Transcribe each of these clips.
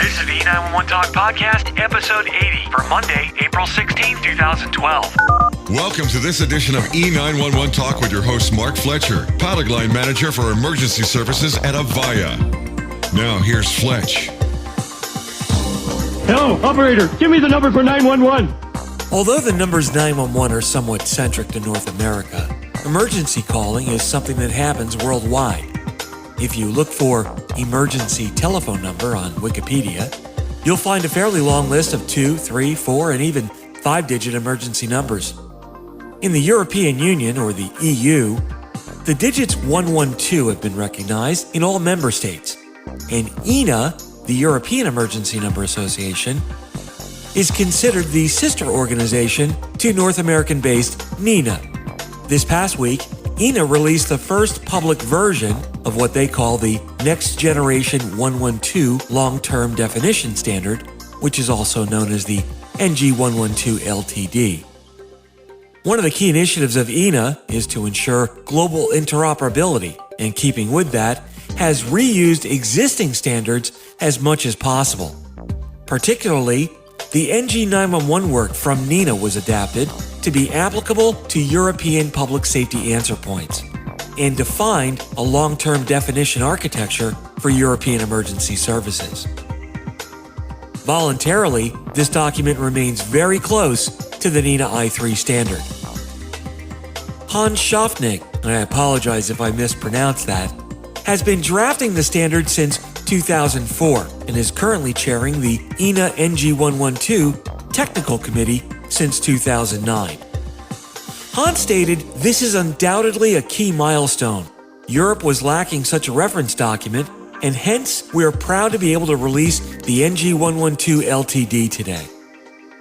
This is the E911 Talk Podcast, episode 80 for Monday, April 16, 2012. Welcome to this edition of E911 Talk with your host, Mark Fletcher, product line manager for emergency services at Avaya. Now, here's Fletch. Hello, operator. Give me the number for 911. Although the numbers 911 are somewhat centric to North America, emergency calling is something that happens worldwide. If you look for emergency telephone number on Wikipedia, you'll find a fairly long list of 2, 3, 4, and even 5-digit emergency numbers. In the European Union, or the EU, the digits 112 have been recognized in all member states, and EENA, the European Emergency Number Association, is considered the sister organization to North American-based NENA. This past week, EENA released the first public version of what they call the Next Generation 112 Long-Term Definition Standard, which is also known as the NG112 LTD. One of the key initiatives of EENA is to ensure global interoperability, and keeping with that, has reused existing standards as much as possible. Particularly, the NG911 work from NENA was adapted to be applicable to European public safety answer points and defined a long-term definition architecture for European emergency services. Voluntarily, this document remains very close to the NENA I3 standard. Hans Schaffnig, and I apologize if I mispronounced that, has been drafting the standard since 2004 and is currently chairing the EENA NG112 Technical Committee since 2009. Hans stated, "This is undoubtedly a key milestone. Europe was lacking such a reference document, and hence we are proud to be able to release the NG112 LTD today."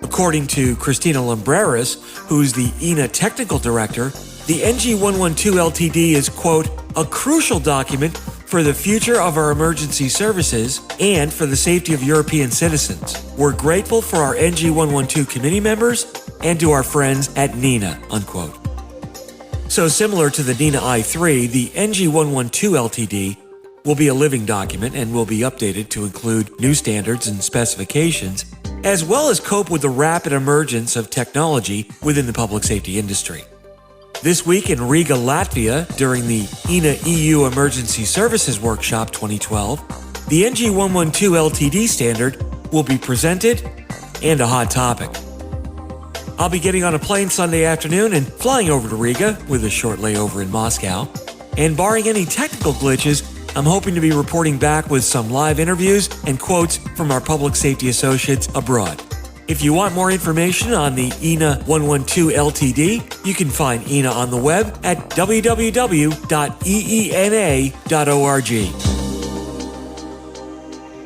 According to Christina Lumbreras, who's the EENA Technical Director, the NG112 LTD is, quote, "a crucial document for the future of our emergency services and for the safety of European citizens. We're grateful for our NG112 committee members and to our friends at NENA," unquote. So similar to the NENA I3, the NG112 LTD will be a living document and will be updated to include new standards and specifications, as well as cope with the rapid emergence of technology within the public safety industry. This week in Riga, Latvia, during the EENA EU Emergency Services Workshop 2012, the NG112 LTD standard will be presented and a hot topic. I'll be getting on a plane Sunday afternoon and flying over to Riga with a short layover in Moscow. And barring any technical glitches, I'm hoping to be reporting back with some live interviews and quotes from our public safety associates abroad. If you want more information on the EENA 112 LTD, you can find EENA on the web at www.eena.org.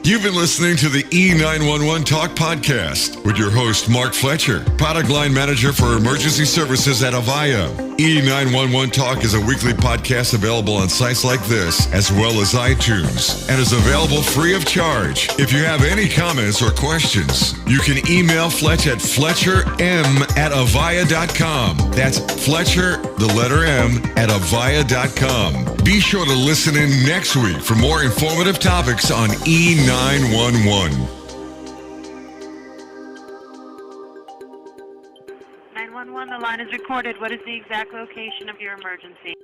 You've been listening to the E911 Talk Podcast with your host, Mark Fletcher, product line manager for emergency services at Avaya. E911 Talk is a weekly podcast available on sites like this, as well as iTunes, and is available free of charge. If you have any comments or questions, you can email Fletch at fletcherm@avaya.com. That's Fletcher, the letter M, at avaya.com. Be sure to listen in next week for more informative topics on E911. 911, the line is recorded. What is the exact location of your emergency?